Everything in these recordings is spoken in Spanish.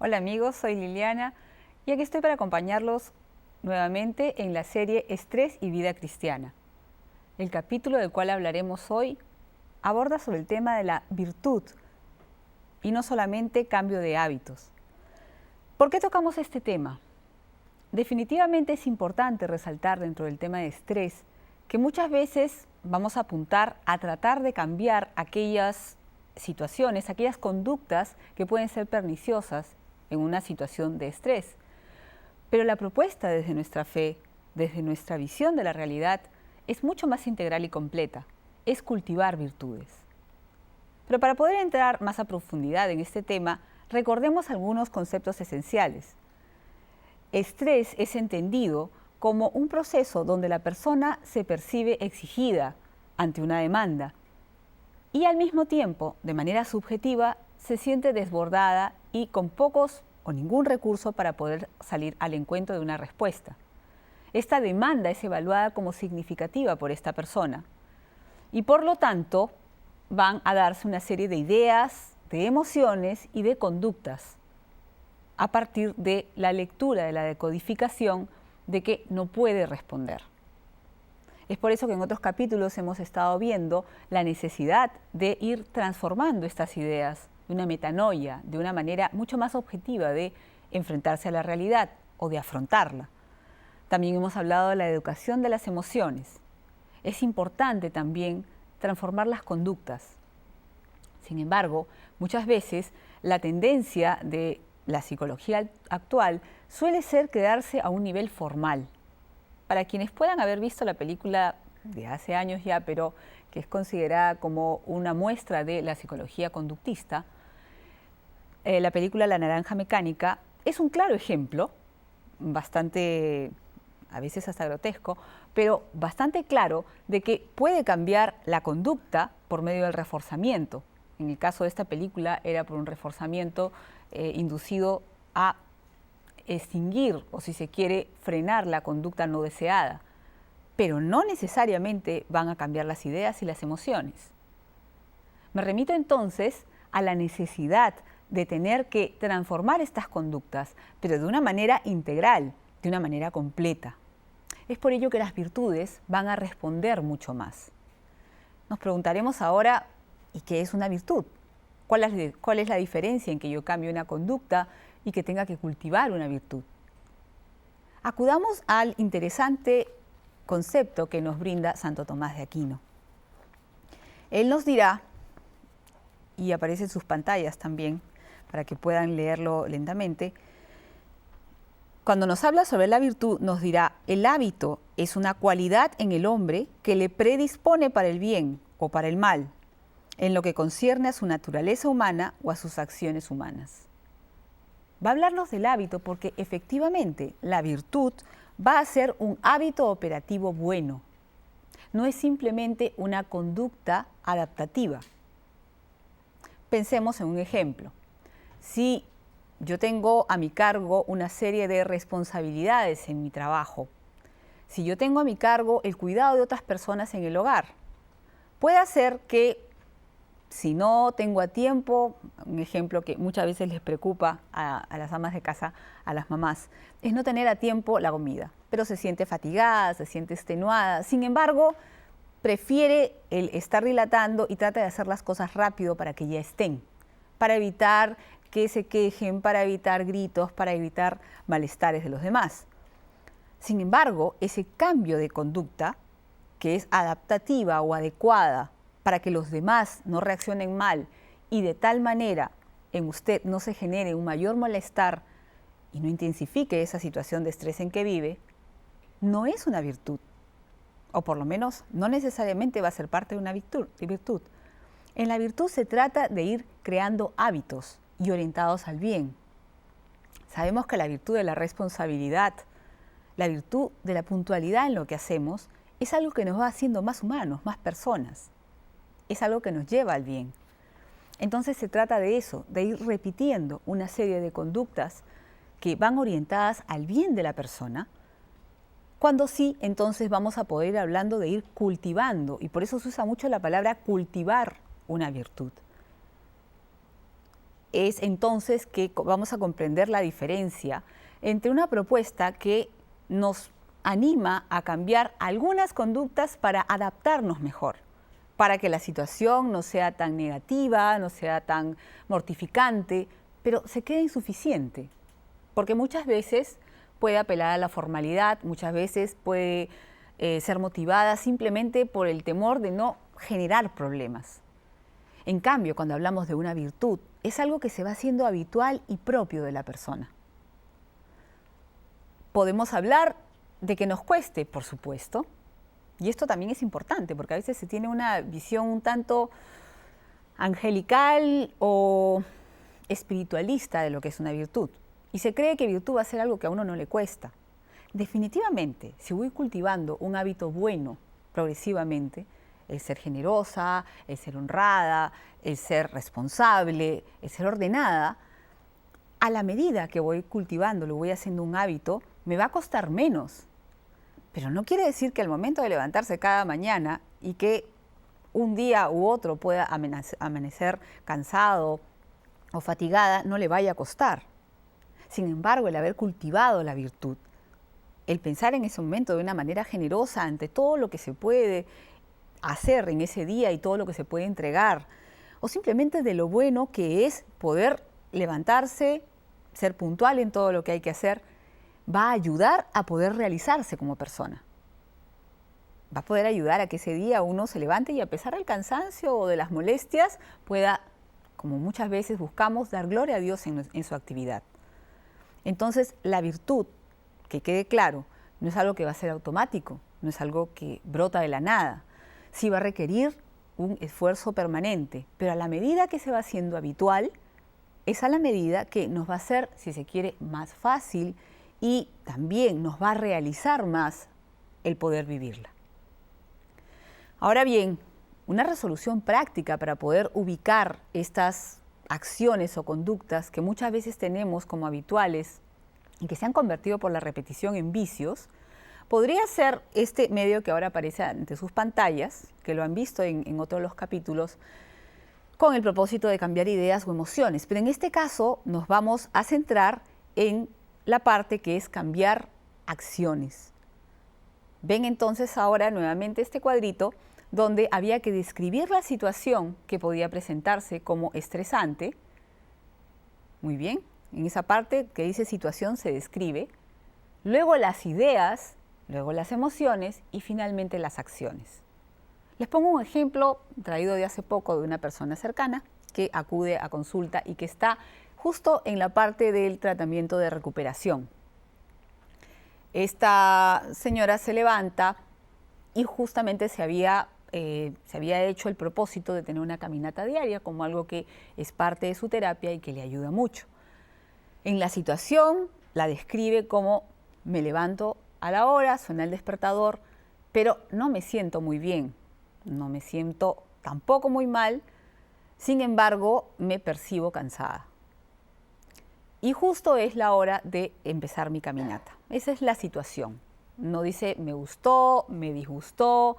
Hola amigos, soy Liliana y aquí estoy para acompañarlos nuevamente en la serie Estrés y Vida Cristiana. El capítulo del cual hablaremos hoy aborda sobre el tema de la virtud y no solamente cambio de hábitos. ¿Por qué tocamos este tema? Definitivamente es importante resaltar dentro del tema de estrés que muchas veces vamos a apuntar a tratar de cambiar aquellas situaciones, aquellas conductas que pueden ser perniciosas en una situación de estrés. Pero la propuesta desde nuestra fe, desde nuestra visión de la realidad, es mucho más integral y completa. Es cultivar virtudes. Pero para poder entrar más a profundidad en este tema, recordemos algunos conceptos esenciales. Estrés es entendido como un proceso donde la persona se percibe exigida ante una demanda y al mismo tiempo, de manera subjetiva, se siente desbordada y con pocos o ningún recurso para poder salir al encuentro de una respuesta. Esta demanda es evaluada como significativa por esta persona y por lo tanto van a darse una serie de ideas, de emociones y de conductas a partir de la lectura, de la decodificación de que no puede responder. Es por eso que en otros capítulos hemos estado viendo la necesidad de ir transformando estas ideas de una metanoia, de una manera mucho más objetiva de enfrentarse a la realidad o de afrontarla. También hemos hablado de la educación de las emociones. Es importante también transformar las conductas. Sin embargo, muchas veces la tendencia de la psicología actual suele ser quedarse a un nivel formal. Para quienes puedan haber visto la película de hace años ya, pero que es considerada como una muestra de la psicología conductista, la película La Naranja Mecánica es un claro ejemplo, bastante, a veces hasta grotesco, pero bastante claro de que puede cambiar la conducta por medio del reforzamiento. En el caso de esta película era por un reforzamiento inducido a extinguir o, si se quiere, frenar la conducta no deseada, pero no necesariamente van a cambiar las ideas y las emociones. Me remito entonces a la necesidad de tener que transformar estas conductas, pero de una manera integral, de una manera completa. Es por ello que las virtudes van a responder mucho más. Nos preguntaremos ahora, ¿y qué es una virtud? ¿Cuál es la diferencia en que yo cambie una conducta y que tenga que cultivar una virtud? Acudamos al interesante concepto que nos brinda Santo Tomás de Aquino. Él nos dirá, y aparece en sus pantallas también, para que puedan leerlo lentamente, cuando nos habla sobre la virtud, nos dirá: el hábito es una cualidad en el hombre que le predispone para el bien o para el mal, en lo que concierne a su naturaleza humana o a sus acciones humanas. Va a hablarnos del hábito porque efectivamente la virtud va a ser un hábito operativo bueno. No es simplemente una conducta adaptativa. Pensemos en un ejemplo. Si yo tengo a mi cargo una serie de responsabilidades en mi trabajo, si yo tengo a mi cargo el cuidado de otras personas en el hogar, puede hacer que, si no tengo a tiempo, un ejemplo que muchas veces les preocupa a las amas de casa, a las mamás, es no tener a tiempo la comida, pero se siente fatigada, se siente extenuada. Sin embargo, prefiere el estar dilatando y trata de hacer las cosas rápido para que ya estén, para evitar que se quejen, para evitar gritos, para evitar malestares de los demás. Sin embargo, ese cambio de conducta, que es adaptativa o adecuada para que los demás no reaccionen mal y de tal manera en usted no se genere un mayor malestar y no intensifique esa situación de estrés en que vive, no es una virtud, o por lo menos no necesariamente va a ser parte de una virtud. En la virtud se trata de ir creando hábitos y orientados al bien. Sabemos que la virtud de la responsabilidad, la virtud de la puntualidad en lo que hacemos, es algo que nos va haciendo más humanos, más personas. Es algo que nos lleva al bien. Entonces se trata de eso, de ir repitiendo una serie de conductas que van orientadas al bien de la persona, cuando sí, entonces vamos a poder ir hablando de ir cultivando, y por eso se usa mucho la palabra cultivar una virtud. es entonces que vamos a comprender la diferencia entre una propuesta que nos anima a cambiar algunas conductas para adaptarnos mejor, para que la situación no sea tan negativa, no sea tan mortificante, pero se quede insuficiente, porque muchas veces puede apelar a la formalidad, muchas veces puede ser motivada simplemente por el temor de no generar problemas. En cambio, cuando hablamos de una virtud, es algo que se va haciendo habitual y propio de la persona. Podemos hablar de que nos cueste, por supuesto, y esto también es importante, porque a veces se tiene una visión un tanto angelical o espiritualista de lo que es una virtud, y se cree que virtud va a ser algo que a uno no le cuesta. Definitivamente, si voy cultivando un hábito bueno progresivamente, el ser generosa, el ser honrada, el ser responsable, el ser ordenada, a la medida que voy cultivando, lo voy haciendo un hábito, me va a costar menos. Pero no quiere decir que al momento de levantarse cada mañana y que un día u otro pueda amanecer cansado o fatigada, no le vaya a costar. Sin embargo, el haber cultivado la virtud, el pensar en ese momento de una manera generosa ante todo lo que se puede hacer en ese día y todo lo que se puede entregar, o simplemente de lo bueno que es poder levantarse, ser puntual en todo lo que hay que hacer, va a ayudar a poder realizarse como persona. Va a poder ayudar a que ese día uno se levante y a pesar del cansancio o de las molestias pueda, como muchas veces buscamos, dar gloria a Dios en su actividad. Entonces, la virtud, que quede claro, no es algo que va a ser automático, no es algo que brota de la nada. Sí va a requerir un esfuerzo permanente, pero a la medida que se va haciendo habitual, es a la medida que nos va a ser, si se quiere, más fácil y también nos va a realizar más el poder vivirla. Ahora bien, una resolución práctica para poder ubicar estas acciones o conductas que muchas veces tenemos como habituales y que se han convertido por la repetición en vicios, podría ser este medio que ahora aparece ante sus pantallas, que lo han visto en otros de los capítulos, con el propósito de cambiar ideas o emociones. Pero en este caso nos vamos a centrar en la parte que es cambiar acciones. Ven entonces ahora nuevamente este cuadrito donde había que describir la situación que podía presentarse como estresante. Muy bien, en esa parte que dice situación se describe, luego las ideas, luego las emociones y finalmente las acciones. Les pongo un ejemplo traído de hace poco de una persona cercana que acude a consulta y que está justo en la parte del tratamiento de recuperación. Esta señora se levanta y justamente se había hecho el propósito de tener una caminata diaria como algo que es parte de su terapia y que le ayuda mucho. En la situación la describe como: me levanto a la hora, suena el despertador, pero no me siento muy bien, no me siento tampoco muy mal, sin embargo me percibo cansada. Y justo es la hora de empezar mi caminata. Esa es la situación. No dice me gustó, me disgustó,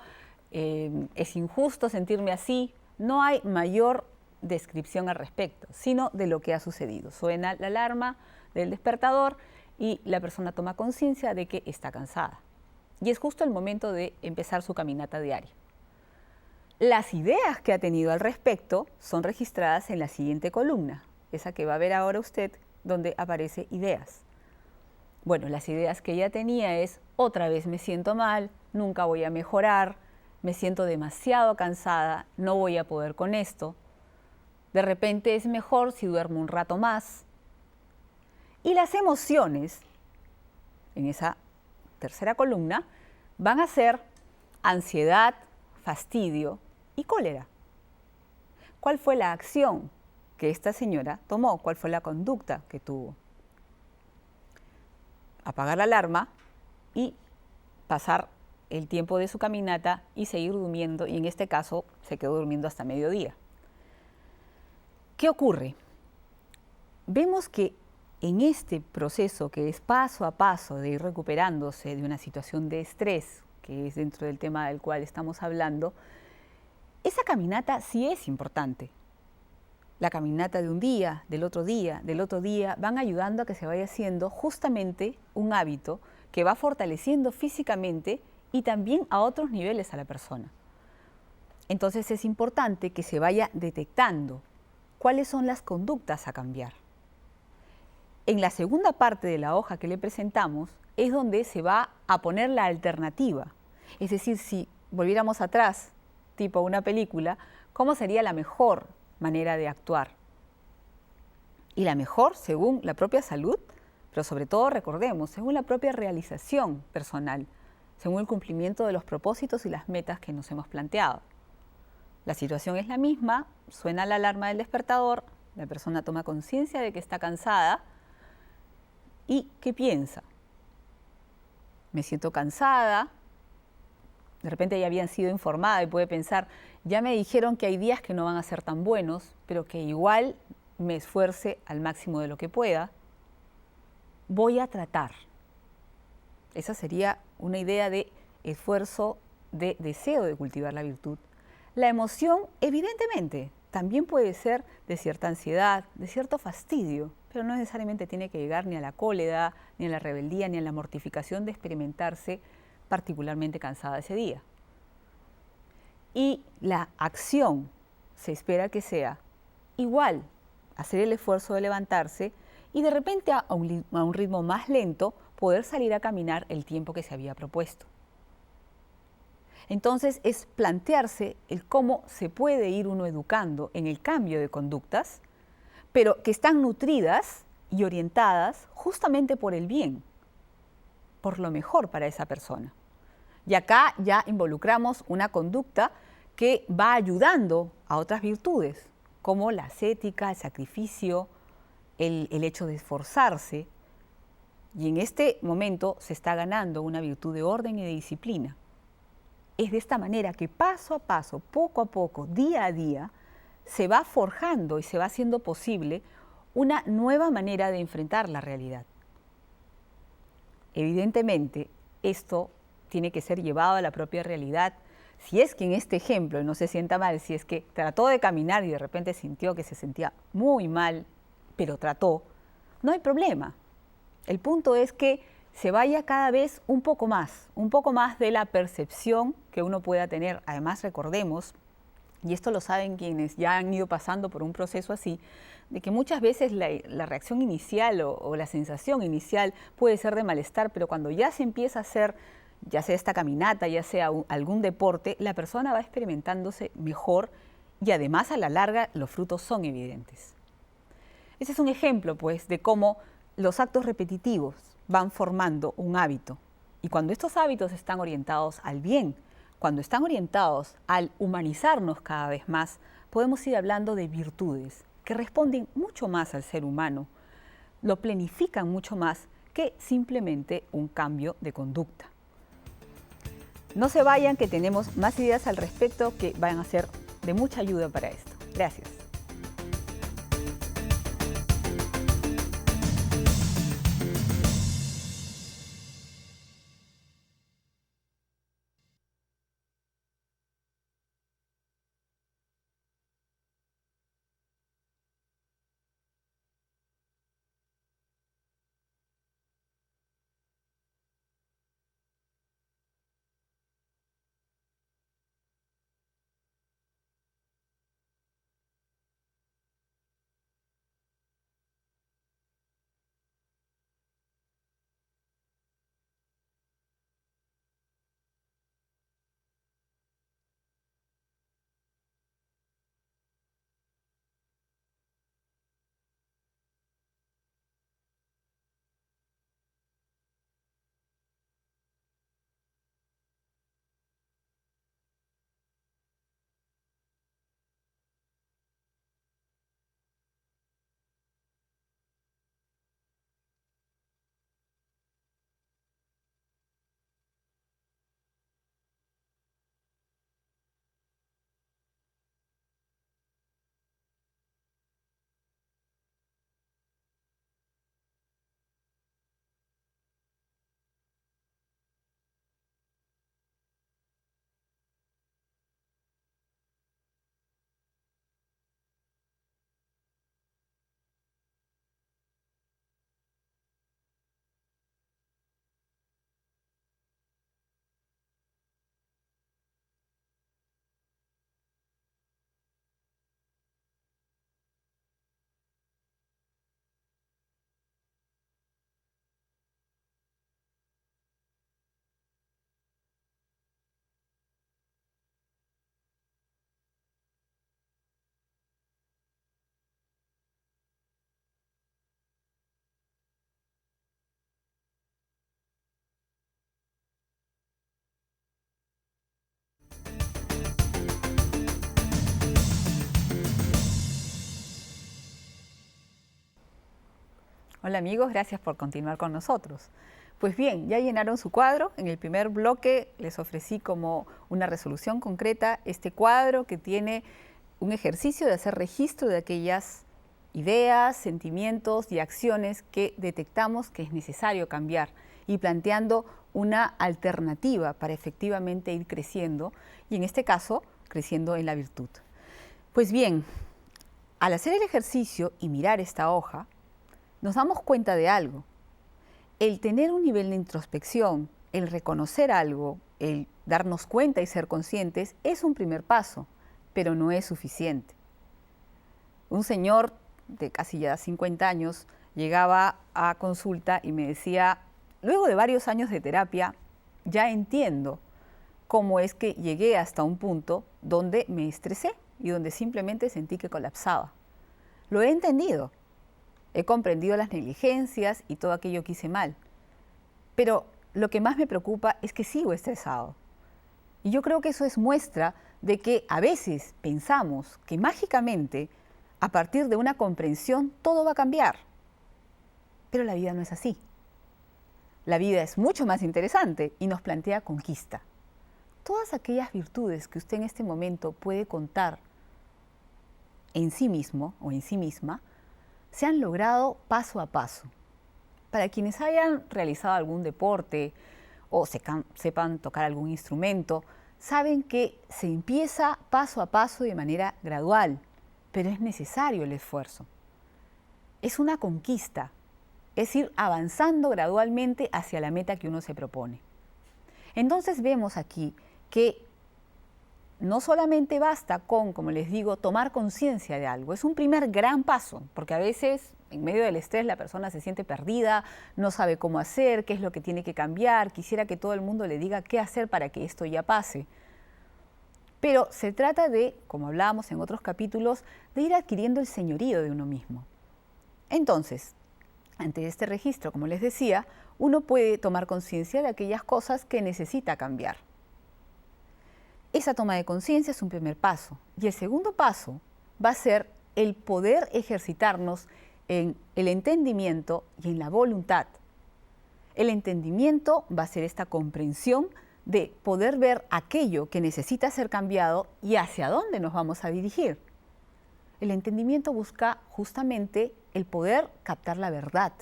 es injusto sentirme así. No hay mayor descripción al respecto, sino de lo que ha sucedido. Suena la alarma del despertador y la persona toma conciencia de que está cansada. Y es justo el momento de empezar su caminata diaria. Las ideas que ha tenido al respecto son registradas en la siguiente columna, esa que va a ver ahora usted, donde aparece ideas. Bueno, las ideas que ella tenía es: otra vez me siento mal, nunca voy a mejorar, me siento demasiado cansada, no voy a poder con esto, de repente es mejor si duermo un rato más. Y las emociones, en esa tercera columna, van a ser ansiedad, fastidio y cólera. ¿Cuál fue la acción que esta señora tomó? ¿Cuál fue la conducta que tuvo? Apagar la alarma y pasar el tiempo de su caminata y seguir durmiendo, y en este caso se quedó durmiendo hasta mediodía. ¿Qué ocurre? Vemos que en este proceso, que es paso a paso de ir recuperándose de una situación de estrés, que es dentro del tema del cual estamos hablando, esa caminata sí es importante. la caminata de un día, del otro día, del otro día, van ayudando a que se vaya haciendo justamente un hábito que va fortaleciendo físicamente y también a otros niveles a la persona. Entonces es importante que se vaya detectando cuáles son las conductas a cambiar. En la segunda parte de la hoja que le presentamos es donde se va a poner la alternativa. Es decir, si volviéramos atrás, tipo una película, ¿cómo sería la mejor manera de actuar? Y la mejor según la propia salud, pero sobre todo recordemos, según la propia realización personal, según el cumplimiento de los propósitos y las metas que nos hemos planteado. La situación es la misma, suena la alarma del despertador, la persona toma conciencia de que está cansada y ¿qué piensa? Me siento cansada, de repente ya habían sido informada y puede pensar, ya me dijeron que hay días que no van a ser tan buenos, pero que igual me esfuerce al máximo de lo que pueda, voy a tratar. Esa sería una idea de esfuerzo, de deseo de cultivar la virtud. La emoción, evidentemente, también puede ser de cierta ansiedad, de cierto fastidio, pero no necesariamente tiene que llegar ni a la cólera, ni a la rebeldía, ni a la mortificación de experimentarse particularmente cansada ese día. Y la acción se espera que sea igual, hacer el esfuerzo de levantarse y de repente a un ritmo más lento poder salir a caminar el tiempo que se había propuesto. Entonces es plantearse el cómo se puede ir uno educando en el cambio de conductas, pero que están nutridas y orientadas justamente por el bien, por lo mejor para esa persona. Y acá ya involucramos una conducta que va ayudando a otras virtudes, como la ascética, el sacrificio, el hecho de esforzarse. Y en este momento se está ganando una virtud de orden y de disciplina. Es de esta manera que paso a paso, poco a poco, día a día, se va forjando y se va haciendo posible una nueva manera de enfrentar la realidad. Evidentemente, esto tiene que ser llevado a la propia realidad. Si es que en este ejemplo, y no se sienta mal, si es que trató de caminar y de repente sintió que se sentía muy mal, pero trató, no hay problema. El punto es que se vaya cada vez un poco más de la percepción que uno pueda tener. Además, recordemos, y esto lo saben quienes ya han ido pasando por un proceso así, de que muchas veces la reacción inicial o la sensación inicial puede ser de malestar, pero cuando ya se empieza a hacer, ya sea esta caminata, ya sea algún deporte, la persona va experimentándose mejor y además a la larga los frutos son evidentes. Ese es un ejemplo, pues, de cómo los actos repetitivos van formando un hábito. Y cuando estos hábitos están orientados al bien, cuando están orientados al humanizarnos cada vez más, podemos ir hablando de virtudes que responden mucho más al ser humano, lo planifican mucho más que simplemente un cambio de conducta. No se vayan, que tenemos más ideas al respecto que van a ser de mucha ayuda para esto. Gracias. Hola amigos, gracias por continuar con nosotros. Pues bien, ya llenaron su cuadro. En el primer bloque les ofrecí como una resolución concreta este cuadro que tiene un ejercicio de hacer registro de aquellas ideas, sentimientos y acciones que detectamos que es necesario cambiar y planteando una alternativa para efectivamente ir creciendo y en este caso creciendo en la virtud. Pues bien, al hacer el ejercicio y mirar esta hoja, nos damos cuenta de algo. El tener un nivel de introspección, el reconocer algo, el darnos cuenta y ser conscientes es un primer paso, pero no es suficiente. Un señor de casi ya 50 años llegaba a consulta y me decía, luego de varios años de terapia, ya entiendo cómo es que llegué hasta un punto donde me estresé y donde simplemente sentí que colapsaba. Lo he entendido. He comprendido las negligencias y todo aquello que hice mal. Pero lo que más me preocupa es que sigo estresado. Y yo creo que eso es muestra de que a veces pensamos que mágicamente, a partir de una comprensión, todo va a cambiar. Pero la vida no es así. La vida es mucho más interesante y nos plantea conquista. Todas aquellas virtudes que usted en este momento puede contar en sí mismo o en sí misma, se han logrado paso a paso. Para quienes hayan realizado algún deporte o sepan tocar algún instrumento, saben que se empieza paso a paso de manera gradual, pero es necesario el esfuerzo. Es una conquista, es ir avanzando gradualmente hacia la meta que uno se propone. Entonces vemos aquí que no solamente basta con, como les digo, tomar conciencia de algo, es un primer gran paso, porque a veces en medio del estrés la persona se siente perdida, no sabe cómo hacer, qué es lo que tiene que cambiar, quisiera que todo el mundo le diga qué hacer para que esto ya pase. Pero se trata de, como hablábamos en otros capítulos, de ir adquiriendo el señorío de uno mismo. Entonces, ante este registro, como les decía, uno puede tomar conciencia de aquellas cosas que necesita cambiar. Esa toma de conciencia es un primer paso. Y el segundo paso va a ser el poder ejercitarnos en el entendimiento y en la voluntad. El entendimiento va a ser esta comprensión de poder ver aquello que necesita ser cambiado y hacia dónde nos vamos a dirigir. El entendimiento busca justamente el poder captar la verdad.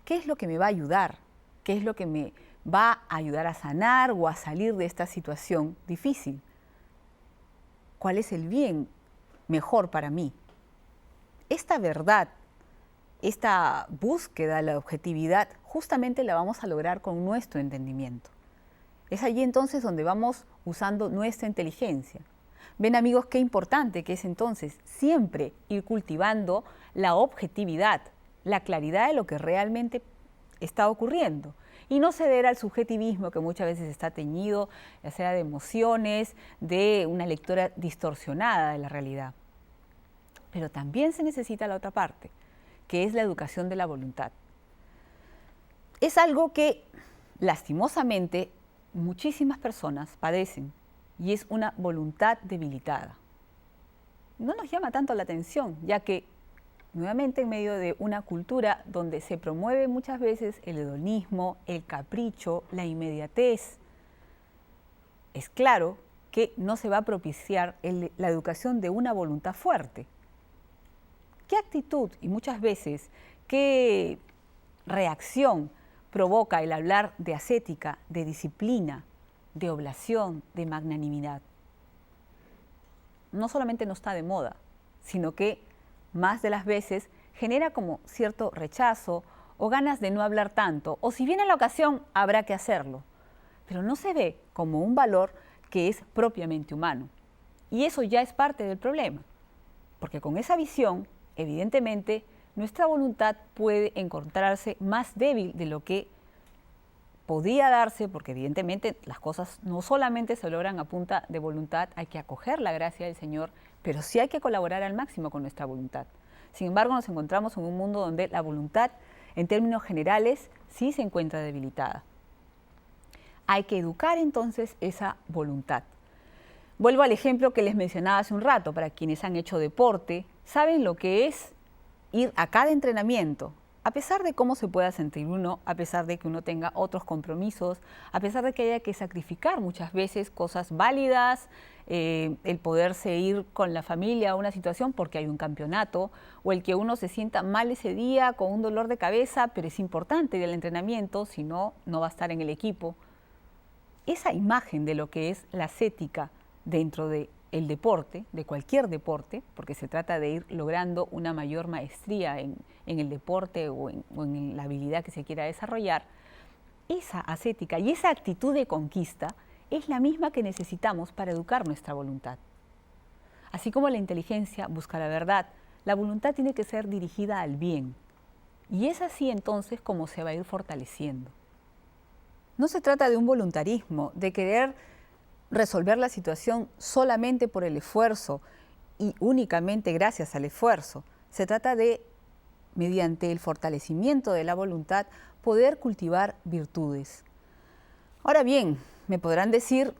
¿Qué es lo que me va a ayudar? ¿Qué es lo que me va a ayudar a sanar o a salir de esta situación difícil? ¿Cuál es el bien mejor para mí? Esta verdad, esta búsqueda de la objetividad, justamente la vamos a lograr con nuestro entendimiento. Es allí entonces donde vamos usando nuestra inteligencia. Ven amigos, qué importante que es entonces siempre ir cultivando la objetividad, la claridad de lo que realmente está ocurriendo y no ceder al subjetivismo que muchas veces está teñido, ya sea de emociones, de una lectura distorsionada de la realidad. Pero también se necesita la otra parte, que es la educación de la voluntad. Es algo que, lastimosamente, muchísimas personas padecen y es una voluntad debilitada. No nos llama tanto la atención, ya que nuevamente en medio de una cultura donde se promueve muchas veces el hedonismo, el capricho, la inmediatez, es claro que no se va a propiciar la educación de una voluntad fuerte. ¿Qué actitud y muchas veces qué reacción provoca el hablar de ascética, de disciplina, de oblación, de magnanimidad? No solamente no está de moda, sino que más de las veces genera como cierto rechazo o ganas de no hablar tanto, o si viene la ocasión, habrá que hacerlo. Pero no se ve como un valor que es propiamente humano. Y eso ya es parte del problema, porque con esa visión, evidentemente, nuestra voluntad puede encontrarse más débil de lo que podía darse, porque evidentemente las cosas no solamente se logran a punta de voluntad, hay que acoger la gracia del Señor, pero sí hay que colaborar al máximo con nuestra voluntad. Sin embargo, nos encontramos en un mundo donde la voluntad, en términos generales, sí se encuentra debilitada. Hay que educar entonces esa voluntad. Vuelvo al ejemplo que les mencionaba hace un rato, para quienes han hecho deporte, saben lo que es ir a cada entrenamiento A pesar de cómo se pueda sentir uno, a pesar de que uno tenga otros compromisos, a pesar de que haya que sacrificar muchas veces cosas válidas, el poderse ir con la familia a una situación porque hay un campeonato, o el que uno se sienta mal ese día con un dolor de cabeza, pero es importante ir al entrenamiento, si no, no va a estar en el equipo. Esa imagen de lo que es la ascética dentro del deporte, de cualquier deporte, porque se trata de ir logrando una mayor maestría en el deporte o en la habilidad que se quiera desarrollar, esa ascética y esa actitud de conquista es la misma que necesitamos para educar nuestra voluntad. Así como la inteligencia busca la verdad, la voluntad tiene que ser dirigida al bien. Y es así entonces como se va a ir fortaleciendo. No se trata de un voluntarismo, de querer resolver la situación solamente por el esfuerzo y únicamente gracias al esfuerzo. Se trata de, mediante el fortalecimiento de la voluntad, poder cultivar virtudes. Ahora bien, me podrán decir,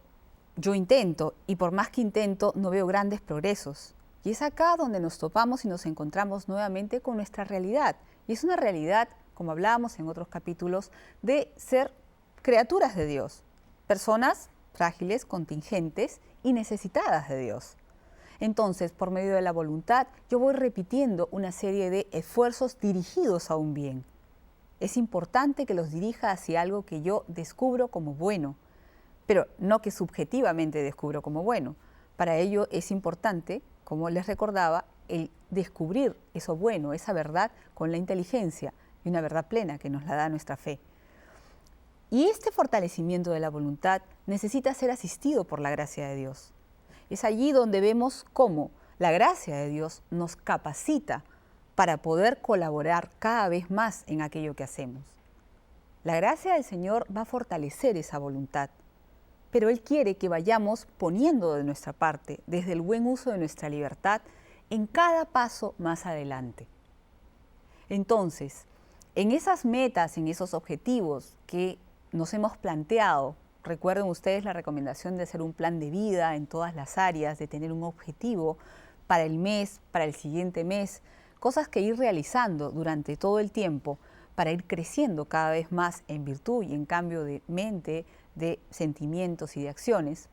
yo intento, y por más que intento, no veo grandes progresos. Y es acá donde nos topamos y nos encontramos nuevamente con nuestra realidad. Y es una realidad, como hablábamos en otros capítulos, de ser criaturas de Dios, personas frágiles, contingentes y necesitadas de Dios. Entonces, por medio de la voluntad, yo voy repitiendo una serie de esfuerzos dirigidos a un bien. Es importante que los dirija hacia algo que yo descubro como bueno, pero no que subjetivamente descubro como bueno. Para ello es importante, como les recordaba, el descubrir eso bueno, esa verdad, con la inteligencia y una verdad plena que nos la da nuestra fe. Y este fortalecimiento de la voluntad necesita ser asistido por la gracia de Dios. Es allí donde vemos cómo la gracia de Dios nos capacita para poder colaborar cada vez más en aquello que hacemos. La gracia del Señor va a fortalecer esa voluntad, pero Él quiere que vayamos poniendo de nuestra parte, desde el buen uso de nuestra libertad, en cada paso más adelante. Entonces, en esas metas, en esos objetivos que nos hemos planteado, recuerden ustedes la recomendación de hacer un plan de vida en todas las áreas, de tener un objetivo para el mes, para el siguiente mes, cosas que ir realizando durante todo el tiempo para ir creciendo cada vez más en virtud y en cambio de mente, de sentimientos y de acciones.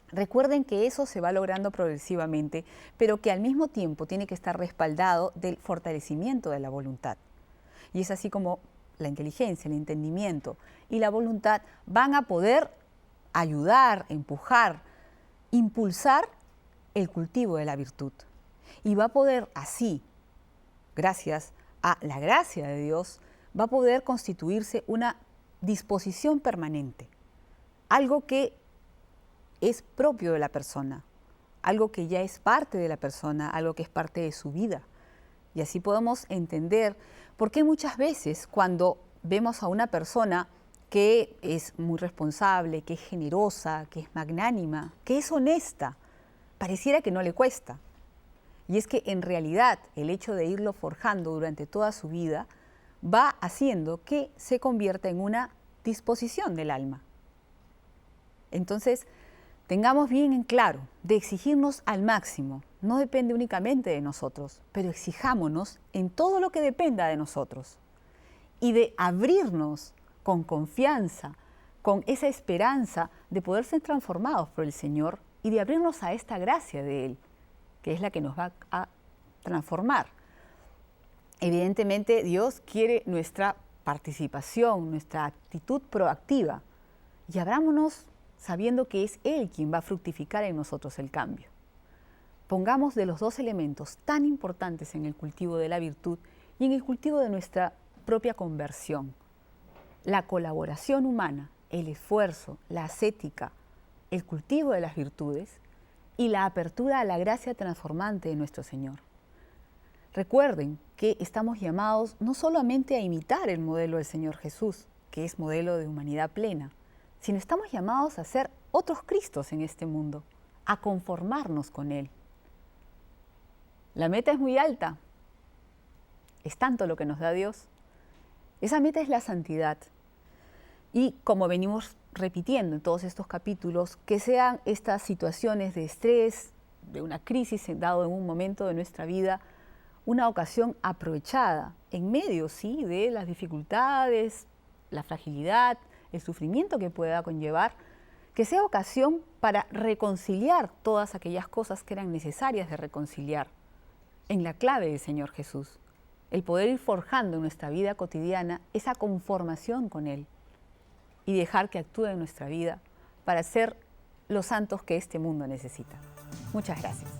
Recuerden que eso se va logrando progresivamente, pero que al mismo tiempo tiene que estar respaldado del fortalecimiento de la voluntad. Y es así como la inteligencia, el entendimiento y la voluntad van a poder ayudar, empujar, impulsar el cultivo de la virtud. Y va a poder así, gracias a la gracia de Dios, va a poder constituirse una disposición permanente, algo que es propio de la persona, algo que ya es parte de la persona, algo que es parte de su vida. Y así podemos entender por qué muchas veces cuando vemos a una persona que es muy responsable, que es generosa, que es magnánima, que es honesta, pareciera que no le cuesta. Y es que en realidad el hecho de irlo forjando durante toda su vida va haciendo que se convierta en una disposición del alma. Entonces, tengamos bien en claro, de exigirnos al máximo, no depende únicamente de nosotros, pero exijámonos en todo lo que dependa de nosotros. Y de abrirnos con confianza, con esa esperanza de poder ser transformados por el Señor y de abrirnos a esta gracia de Él, que es la que nos va a transformar. Evidentemente, Dios quiere nuestra participación, nuestra actitud proactiva, y abrámonos sabiendo que es Él quien va a fructificar en nosotros el cambio. Pongamos de los dos elementos tan importantes en el cultivo de la virtud y en el cultivo de nuestra propia conversión: la colaboración humana, el esfuerzo, la ascética, el cultivo de las virtudes y la apertura a la gracia transformante de nuestro Señor. Recuerden que estamos llamados no solamente a imitar el modelo del Señor Jesús, que es modelo de humanidad plena, sino estamos llamados a ser otros Cristos en este mundo, a conformarnos con Él. La meta es muy alta, es tanto lo que nos da Dios. Esa meta es la santidad. Y como venimos repitiendo en todos estos capítulos, que sean estas situaciones de estrés, de una crisis dado en un momento de nuestra vida, una ocasión aprovechada en medio, sí, de las dificultades, la fragilidad, el sufrimiento que pueda conllevar, que sea ocasión para reconciliar todas aquellas cosas que eran necesarias de reconciliar en la clave del Señor Jesús. El poder ir forjando en nuestra vida cotidiana esa conformación con Él y dejar que actúe en nuestra vida para ser los santos que este mundo necesita. Muchas gracias.